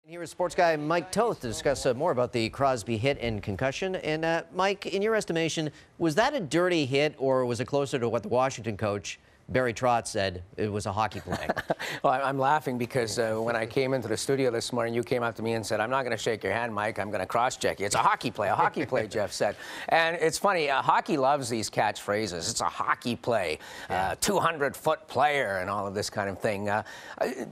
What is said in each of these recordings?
Here is sports guy Mike Toth to discuss more about the Crosby hit and concussion. And Mike, in your estimation, was that a dirty hit or was it closer to what the Washington coach Barry Trotz said it was a hockey play? Well, I'm laughing because when I came into the studio this morning, you came up to me and said, "I'm not going to shake your hand, Mike. I'm going to cross-check you." It's a hockey play, Jeff said. And it's funny, hockey loves these catchphrases. It's a hockey play, 200-foot player, and all of this kind of thing.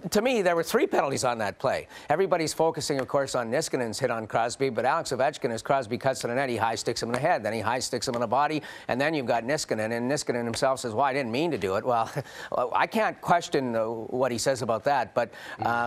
To me, there were 3 penalties on that play. Everybody's focusing, of course, on Niskanen's hit on Crosby, but Alex Ovechkin, as Crosby cuts to the net, he high sticks him in the head, then he high sticks him in the body, and then you've got Niskanen, and Niskanen himself says, "Well, I didn't mean to do it." Well, I can't question what he says about that, but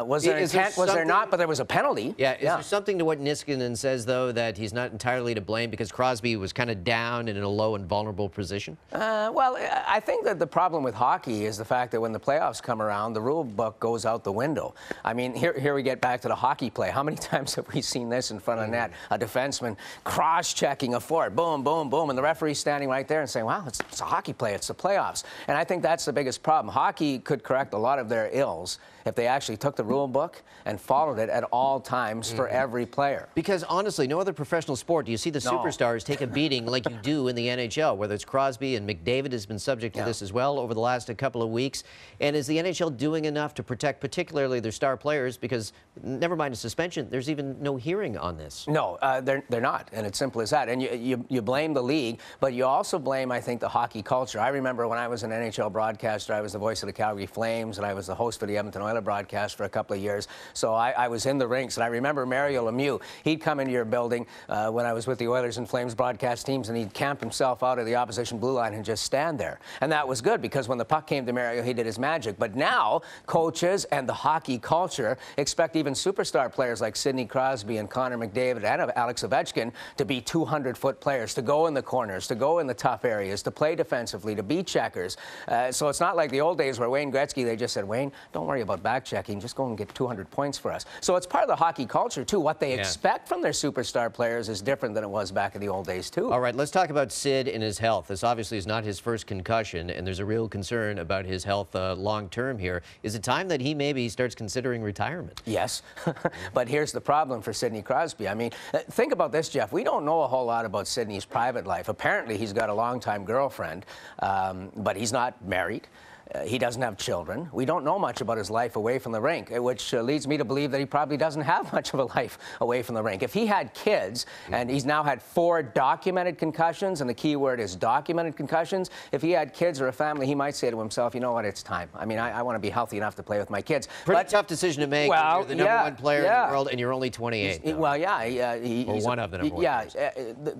was there intent? Was there not? But there was a penalty. Yeah. Is there something to what Niskanen says, though, that he's not entirely to blame because Crosby was kind of down and in a low and vulnerable position? Well, I think that the problem with hockey is the fact that when the playoffs come around, the rule book goes out the window. I mean, here we get back to the hockey play. How many times have we seen this in front of net? A defenseman cross-checking a forward, boom, boom, boom, and the referee's standing right there and saying, "Wow, it's a hockey play. It's the playoffs." And I think that's the biggest problem. Hockey could correct a lot of their ills if they actually took the rule book and followed it at all times for every player. Because honestly, no other professional sport do you see the superstars take a beating like you do in the NHL, whether it's Crosby and McDavid has been subject to this as well over the last couple of weeks. And is the NHL doing enough to protect particularly their star players? Because never mind a suspension, there's even no hearing on this. No, they're not, and it's simple as that. And you blame the league, but you also blame, I think, the hockey culture. I remember when I was an NHL broadcaster, I was the voice of the Calgary Flames, and I was the host for the Edmonton Oilers broadcast for a couple of years. So I was in the rinks, and I remember Mario Lemieux. He'd come into your building when I was with the Oilers and Flames broadcast teams, and he'd camp himself out of the opposition blue line and just stand there. And that was good because when the puck came to Mario, he did his magic. But now coaches and the hockey culture expect even superstar players like Sidney Crosby and Connor McDavid and Alex Ovechkin to be 200-foot players, to go in the corners, to go in the tough areas, to play defensively, to be checkers. So it's not like the old days where Wayne Gretzky, they just said, "Wayne, don't worry about back checking, just go and get 200 points for us." So it's part of the hockey culture, too. What they expect from their superstar players is different than it was back in the old days, too. All right, let's talk about Sid and his health. This obviously is not his first concussion, and there's a real concern about his health long-term here. Is it time that he maybe starts considering retirement? Yes, but here's the problem for Sidney Crosby. I mean, think about this, Jeff. We don't know a whole lot about Sidney's private life. Apparently, he's got a longtime girlfriend, but he's not married. He doesn't have children. We don't know much about his life away from the rink, which leads me to believe that he probably doesn't have much of a life away from the rink. If he had kids, and he's now had 4 documented concussions, and the key word is documented concussions, if he had kids or a family, he might say to himself, "You know what, it's time. I mean, I want to be healthy enough to play with my kids." Pretty tough decision to make. Well, you're the number 1 player in the world, and you're only 28. Well, yeah. He's one of the number 1 players.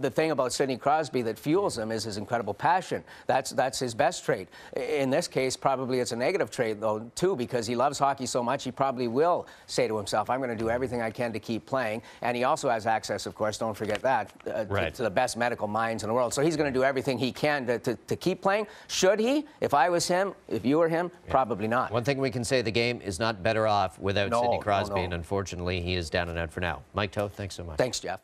The thing about Sidney Crosby that fuels him is his incredible passion. That's his best trait. In this case, probably it's a negative trait, though, too, because he loves hockey so much, he probably will say to himself, "I'm going to do everything I can to keep playing." And he also has access, of course, don't forget that, to the best medical minds in the world. So he's going to do everything he can to keep playing. Should he? If I was him, if you were him, probably not. One thing we can say, the game is not better off without Sidney Crosby, and unfortunately, he is down and out for now. Mike Toth, thanks so much. Thanks, Jeff.